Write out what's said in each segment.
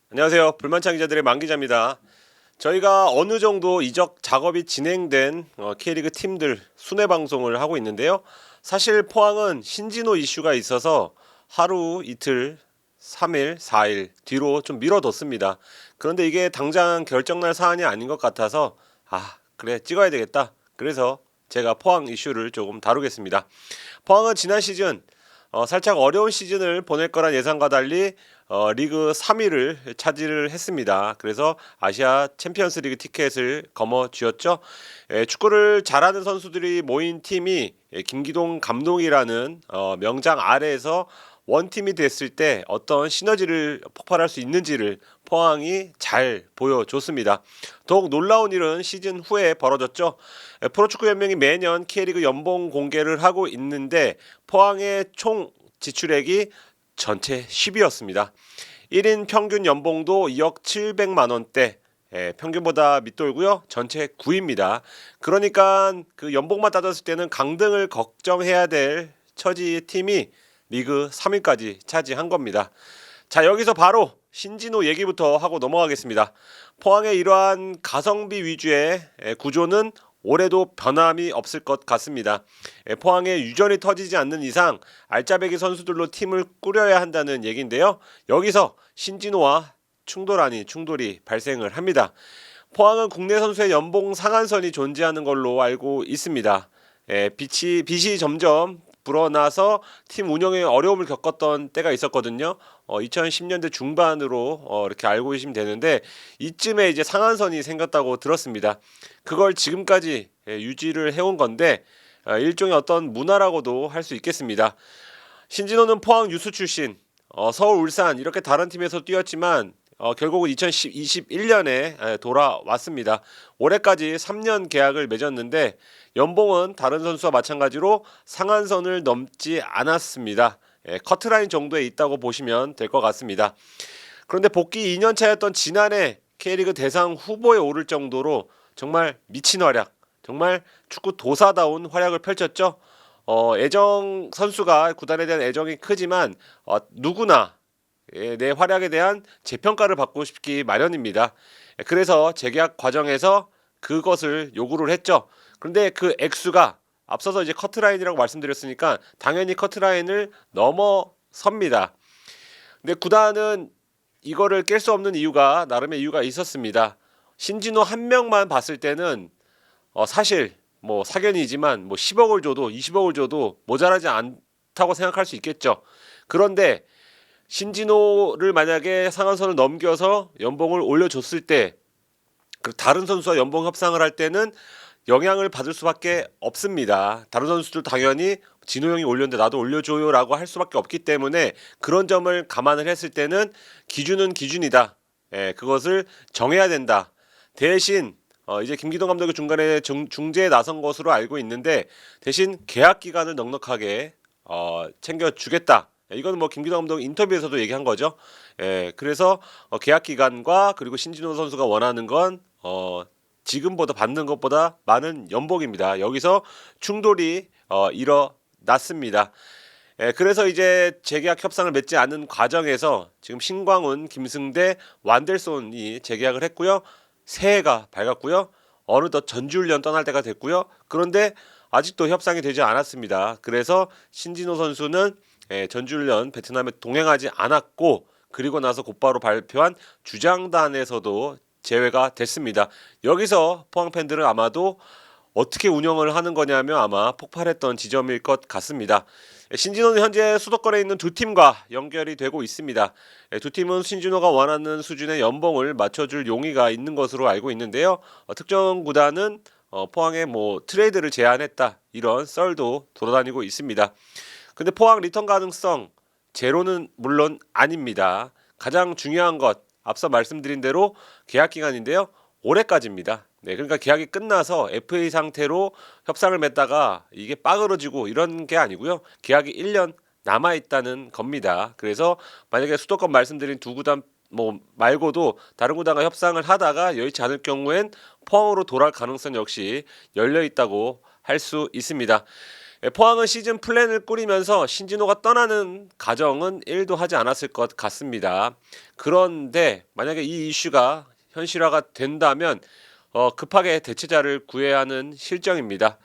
안녕하세요. 불만창 기자들의 만 기자입니다. 저희가 어느 정도 이적 작업이 진행된 K리그 팀들 순회 방송을 하고 있는데요. 사실 포항은 신진호 이슈가 있어서 하루, 이틀, 3일, 4일 뒤로 좀 미뤄뒀습니다. 그런데 이게 당장 결정날 사안이 아닌 것 같아서 그래 찍어야 되겠다. 그래서 제가 포항 이슈를 조금 다루겠습니다. 포항은 지난 시즌 살짝 어려운 시즌을 보낼 거란 예상과 달리 리그 3위를 차지를 했습니다. 그래서 아시아 챔피언스 리그 티켓을 거머쥐었죠. 축구를 잘하는 선수들이 모인 팀이 김기동 감독이라는 명장 아래에서 원팀이 됐을 때 어떤 시너지를 폭발할 수 있는지를 포항이 잘 보여줬습니다. 더욱 놀라운 일은 시즌 후에 벌어졌죠. 프로축구연맹이 매년 K리그 연봉 공개를 하고 있는데 포항의 총 지출액이 전체 10위였습니다. 1인 평균 연봉도 2억 700만 원대, 평균보다 밑돌고요. 전체 9위입니다. 그러니까 그 연봉만 따졌을 때는 강등을 걱정해야 될 처지 팀이 리그 3위까지 차지한 겁니다. 자, 여기서 바로 신진호 얘기부터 하고 넘어가겠습니다. 포항의 이러한 가성비 위주의 구조는 올해도 변함이 없을 것 같습니다. 포항의 유전이 터지지 않는 이상 알짜배기 선수들로 팀을 꾸려야 한다는 얘기인데요. 여기서 신진호와 충돌이 발생을 합니다. 포항은 국내 선수의 연봉 상한선이 존재하는 걸로 알고 있습니다. 빚이 점점 불어나서 팀 운영에 어려움을 겪었던 때가 있었거든요. 2010년대 중반으로 이렇게 알고 계시면 되는데 이쯤에 이제 상한선이 생겼다고 들었습니다. 그걸 지금까지 유지를 해온 건데 일종의 어떤 문화라고도 할 수 있겠습니다. 신진호는 포항 유스 출신, 서울, 울산 이렇게 다른 팀에서 뛰었지만 결국은 2021년에 돌아왔습니다. 올해까지 3년 계약을 맺었는데 연봉은 다른 선수와 마찬가지로 상한선을 넘지 않았습니다. 커트라인 정도에 있다고 보시면 될 것 같습니다. 그런데 복귀 2년차였던 지난해 K리그 대상 후보에 오를 정도로 정말 미친 활약, 정말 축구 도사다운 활약을 펼쳤죠. 애정 선수가 구단에 대한 애정이 크지만 누구나 내 활약에 대한 재평가를 받고 싶기 마련입니다. 그래서 재계약 과정에서 그것을 요구를 했죠. 그런데 그 액수가 앞서서 이제 커트라인이라고 말씀드렸으니까 당연히 커트라인을 넘어섭니다. 근데 구단은 이거를 깰 수 없는 이유가 나름의 이유가 있었습니다. 신진호 한 명만 봤을 때는 사실 뭐 사견이지만 뭐 10억을 줘도 20억을 줘도 모자라지 않다고 생각할 수 있겠죠. 그런데 신진호를 만약에 상한선을 넘겨서 연봉을 올려줬을 때 다른 선수와 연봉 협상을 할 때는 영향을 받을 수밖에 없습니다. 다른 선수들 당연히 진호 형이 올렸는데 나도 올려줘요라고 할 수밖에 없기 때문에 그런 점을 감안을 했을 때는 기준은 기준이다. 그것을 정해야 된다. 대신 이제 김기동 감독이 중간에 중재에 나선 것으로 알고 있는데 대신 계약 기간을 넉넉하게 챙겨주겠다. 이거는 뭐 김기동 감독 인터뷰에서도 얘기한 거죠. 그래서 계약 기간과 그리고 신진호 선수가 원하는 건 지금보다 받는 것보다 많은 연봉입니다. 여기서 충돌이 일어났습니다. 그래서 이제 재계약 협상을 맺지 않은 과정에서 지금 신광훈, 김승대, 완델손이 재계약을 했고요. 새해가 밝았고요. 어느덧 전주훈련 떠날 때가 됐고요. 그런데 아직도 협상이 되지 않았습니다. 그래서 신진호 선수는 전주훈련 베트남에 동행하지 않았고 그리고 나서 곧바로 발표한 주장단에서도 제외가 됐습니다. 여기서 포항 팬들은 아마도 어떻게 운영을 하는 거냐면 아마 폭발했던 지점일 것 같습니다. 신진호는 현재 수도권에 있는 두 팀과 연결이 되고 있습니다. 두 팀은 신진호가 원하는 수준의 연봉을 맞춰줄 용의가 있는 것으로 알고 있는데요. 특정 구단은 포항에 뭐 트레이드를 제안했다 이런 썰도 돌아다니고 있습니다. 근데 포항 리턴 가능성 제로는 물론 아닙니다. 가장 중요한 것 앞서 말씀드린 대로 계약 기간인데요. 올해까지입니다. 그러니까 계약이 끝나서 FA 상태로 협상을 맺다가 이게 빠그러지고 이런 게 아니고요. 계약이 1년 남아 있다는 겁니다. 그래서 만약에 수도권 말씀드린 두 구단 뭐 말고도 다른 구단과 협상을 하다가 여의치 않을 경우엔 포항으로 돌아갈 가능성 역시 열려 있다고 할 수 있습니다. 포항은 시즌 플랜을 꾸리면서 신진호가 떠나는 가정은 1도 하지 않았을 것 같습니다. 그런데 만약에 이 이슈가 현실화가 된다면 급하게 대체자를 구해야 하는 실정입니다.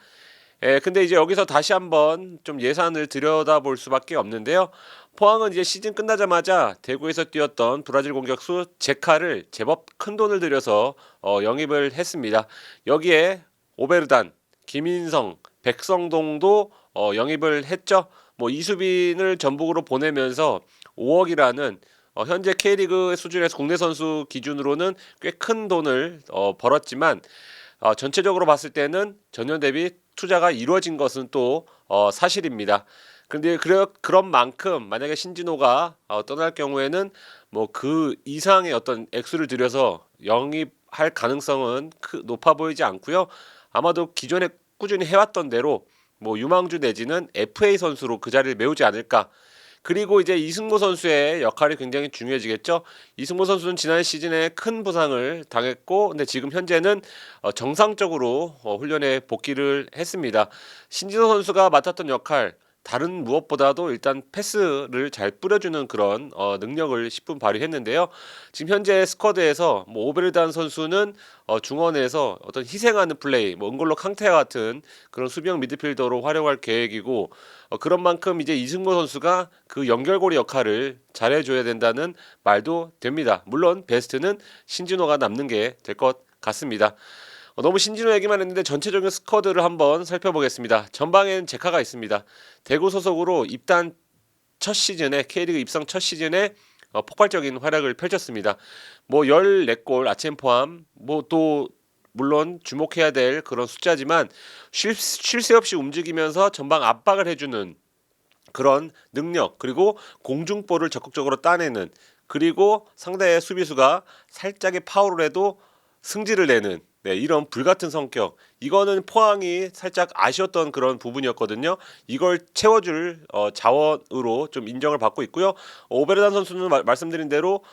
근데 이제 여기서 다시 한번 좀 예산을 들여다볼 수밖에 없는데요. 포항은 이제 시즌 끝나자마자 대구에서 뛰었던 브라질 공격수 제카를 제법 큰 돈을 들여서 영입을 했습니다. 여기에 오베르단, 김인성, 백성동도 영입을 했죠. 뭐 이수빈을 전북으로 보내면서 5억이라는 현재 K리그 수준에서 국내 선수 기준으로는 꽤 큰 돈을 벌었지만 전체적으로 봤을 때는 전년 대비 투자가 이루어진 것은 또 사실입니다. 근데 그런 만큼 만약에 신진호가 떠날 경우에는 뭐 그 이상의 어떤 액수를 들여서 영입할 가능성은 높아 보이지 않고요. 아마도 기존에 꾸준히 해왔던 대로 뭐 유망주 내지는 FA 선수로 그 자리를 메우지 않을까. 그리고 이제 이승모 선수의 역할이 굉장히 중요해지겠죠. 이승모 선수는 지난 시즌에 큰 부상을 당했고, 근데 지금 현재는 정상적으로 훈련에 복귀를 했습니다. 신진호 선수가 맡았던 역할, 다른 무엇보다도 일단 패스를 잘 뿌려주는 그런 능력을 10분 발휘했는데요. 지금 현재 스쿼드에서 뭐 오베르단 선수는 중원에서 어떤 희생하는 플레이, 뭐 은골로 캉테와 같은 그런 수비형 미드필더로 활용할 계획이고, 그런 만큼 이제 이승모 선수가 그 연결고리 역할을 잘해줘야 된다는 말도 됩니다. 물론 베스트는 신진호가 남는 게 될 것 같습니다. 너무 신진호 얘기만 했는데 전체적인 스쿼드를 한번 살펴보겠습니다. 전방엔 제카가 있습니다. 대구 소속으로 입단 첫 시즌에 K리그 입성 첫 시즌에 폭발적인 활약을 펼쳤습니다. 뭐 14골 아침 포함 뭐 또 물론 주목해야 될 그런 숫자지만 쉴 새 없이 움직이면서 전방 압박을 해주는 그런 능력, 그리고 공중볼을 적극적으로 따내는, 그리고 상대의 수비수가 살짝의 파울을 해도 승질을 내는, 이런 불같은 성격, 이거는 포항이 살짝 아쉬웠던 그런 부분이었거든요. 이걸 채워줄 자원으로 좀 인정을 받고 있고요. 오베르단 선수는 말씀드린 대로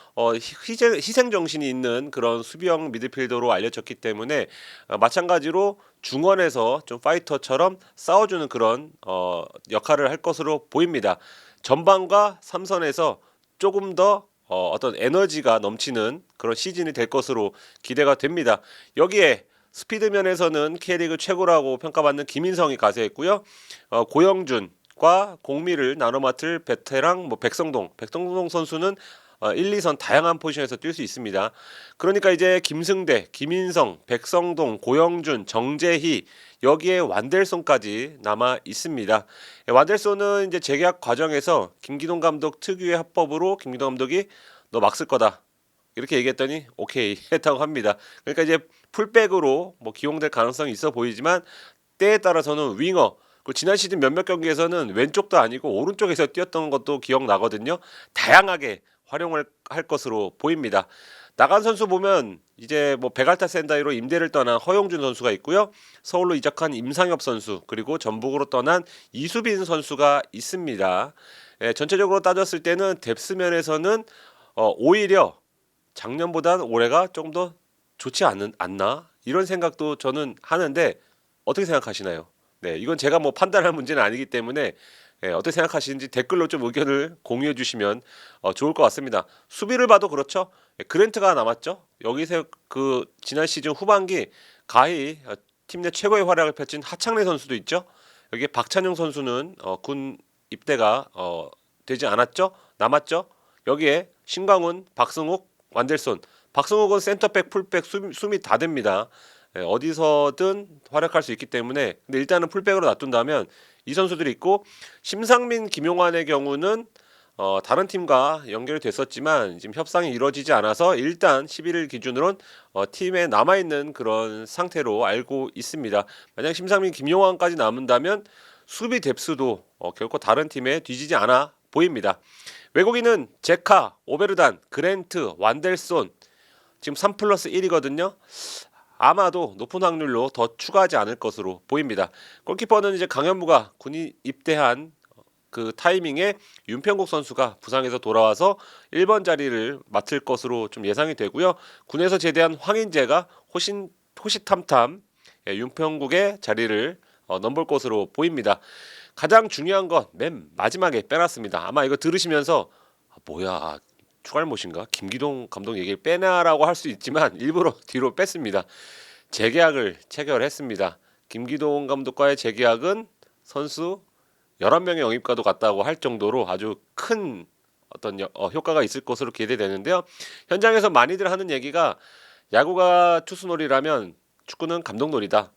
희생 정신이 있는 그런 수비형 미드필더로 알려졌기 때문에 마찬가지로 중원에서 좀 파이터처럼 싸워주는 그런 역할을 할 것으로 보입니다. 전방과 삼선에서 조금 더 어떤 에너지가 넘치는 그런 시즌이 될 것으로 기대가 됩니다. 여기에 스피드 면에서는 K리그 최고라고 평가받는 김인성이 가세했고요. 고영준과 공미를 나눠 맡을 베테랑 백성동 선수는 1, 2선 다양한 포지션에서 뛸 수 있습니다. 그러니까 이제 김승대, 김인성, 백성동, 고영준, 정재희, 여기에 완델손까지 남아 있습니다. 완델손은 이제 재계약 과정에서 김기동 감독 특유의 합법으로 김기동 감독이 너 막 쓸 거다 이렇게 얘기했더니 오케이 했다고 합니다. 그러니까 이제 풀백으로 뭐 기용될 가능성이 있어 보이지만 때에 따라서는 윙어, 그 지난 시즌 몇몇 경기에서는 왼쪽도 아니고 오른쪽에서 뛰었던 것도 기억나거든요. 다양하게 활용을 할 것으로 보입니다. 나간 선수 보면 이제 뭐 베갈타 샌다이로 임대를 떠난 허용준 선수가 있고요. 서울로 이적한 임상엽 선수, 그리고 전북으로 떠난 이수빈 선수가 있습니다. 전체적으로 따졌을 때는 뎁스 면에서는 오히려 작년보다는 올해가 조금 더 좋지 않나 이런 생각도 저는 하는데 어떻게 생각하시나요? 이건 제가 뭐 판단할 문제는 아니기 때문에 어떻게 생각하시는지 댓글로 좀 의견을 공유해 주시면 좋을 것 같습니다. 수비를 봐도 그렇죠. 그랜트가 남았죠. 여기서 그 지난 시즌 후반기 가히 팀 내 최고의 활약을 펼친 하창래 선수도 있죠. 여기에 박찬용 선수는 군 입대가 되지 않았죠. 남았죠. 여기에 신광훈, 박승욱, 완델손. 박승욱은 센터백, 풀백, 수미 다 됩니다. 어디서든 활약할 수 있기 때문에, 근데 일단은 풀백으로 놔둔다면 이 선수들이 있고, 심상민, 김용환의 경우는 다른 팀과 연결이 됐었지만 지금 협상이 이루어지지 않아서 일단 11일 기준으론 팀에 남아있는 그런 상태로 알고 있습니다. 만약 심상민, 김용환까지 남는다면 수비 뎁스도 결코 다른 팀에 뒤지지 않아 보입니다. 외국인은 제카, 오베르단, 그랜트, 완델손, 지금 3+1이거든요. 아마도 높은 확률로 더 추가하지 않을 것으로 보입니다. 골키퍼는 이제 강현무가 군이 입대한 그 타이밍에 윤평국 선수가 부상에서 돌아와서 1번 자리를 맡을 것으로 좀 예상이 되고요. 군에서 제대한 황인재가 호시탐탐 윤평국의 자리를 넘볼 것으로 보입니다. 가장 중요한 건 맨 마지막에 빼놨습니다. 아마 이거 들으시면서 뭐야 추갈못인가? 김기동 감독 얘기를 빼냐라고 할 수 있지만 일부러 뒤로 뺐습니다. 재계약을 체결했습니다. 김기동 감독과의 재계약은 선수 11명의 영입과도 같다고 할 정도로 아주 큰 어떤 효과가 있을 것으로 기대되는데요. 현장에서 많이들 하는 얘기가 야구가 투수놀이라면 축구는 감독놀이다.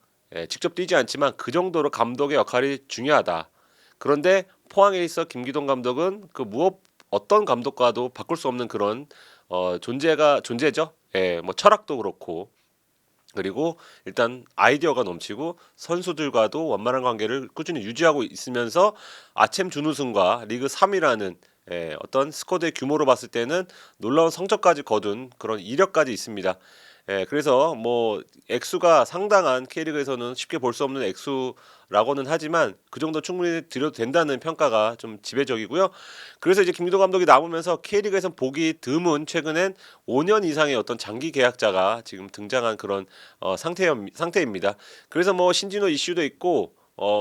직접 뛰지 않지만 그 정도로 감독의 역할이 중요하다. 그런데 포항에 있어 김기동 감독은 그 무엇 어떤 감독과도 바꿀 수 없는 그런 존재죠. 뭐 철학도 그렇고 그리고 일단 아이디어가 넘치고 선수들과도 원만한 관계를 꾸준히 유지하고 있으면서 아챔 준우승과 리그 3위라는 어떤 스쿼드의 규모로 봤을 때는 놀라운 성적까지 거둔 그런 이력까지 있습니다. 그래서 뭐 액수가 상당한 K리그에서는 쉽게 볼 수 없는 액수라고는 하지만 그 정도 충분히 드려도 된다는 평가가 좀 지배적이고요. 그래서 이제 김기동 감독이 남으면서 K리그에서 보기 드문 최근엔 5년 이상의 어떤 장기 계약자가 지금 등장한 그런 상태입니다. 그래서 뭐 신진호 이슈도 있고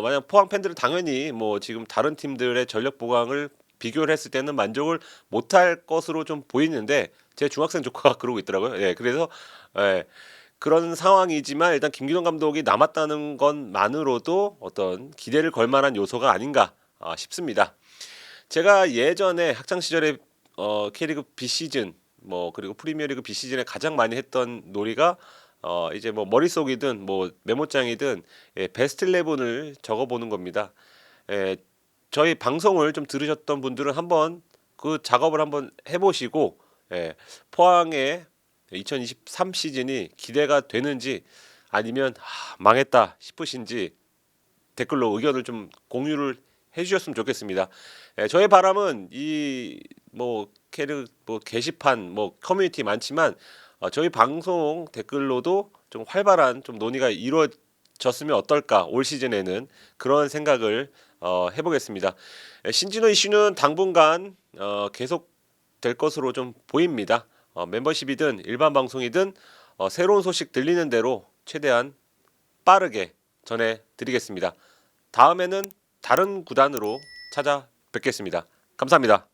만약 포항 팬들은 당연히 뭐 지금 다른 팀들의 전력 보강을 비교를 했을 때는 만족을 못할 것으로 좀 보이는데 제 중학생 조카가 그러고 있더라고요. 그래서 예, 그런 상황이지만 일단 김기동 감독이 남았다는 것만으로도 어떤 기대를 걸 만한 요소가 아닌가 싶습니다. 제가 예전에 학창 시절에 K리그 비시즌 뭐 그리고 프리미어리그 비시즌에 가장 많이 했던 놀이가 이제 뭐 머릿속이든 뭐 메모장이든 베스트 11을 적어보는 겁니다. 예, 저희 방송을 좀 들으셨던 분들은 한번 그 작업을 한번 해보시고 포항의 2023 시즌이 기대가 되는지 아니면 망했다 싶으신지 댓글로 의견을 좀 공유를 해주셨으면 좋겠습니다. 저의 바람은 이 뭐 캐르 뭐 게시판 뭐 커뮤니티 많지만 저희 방송 댓글로도 좀 활발한 좀 논의가 이루어졌으면 어떨까 올 시즌에는 그런 생각을 해보겠습니다. 신진호 이슈는 당분간 계속 될 것으로 좀 보입니다. 멤버십이든 일반 방송이든 새로운 소식 들리는 대로 최대한 빠르게 전해드리겠습니다. 다음에는 다른 구단으로 찾아뵙겠습니다. 감사합니다.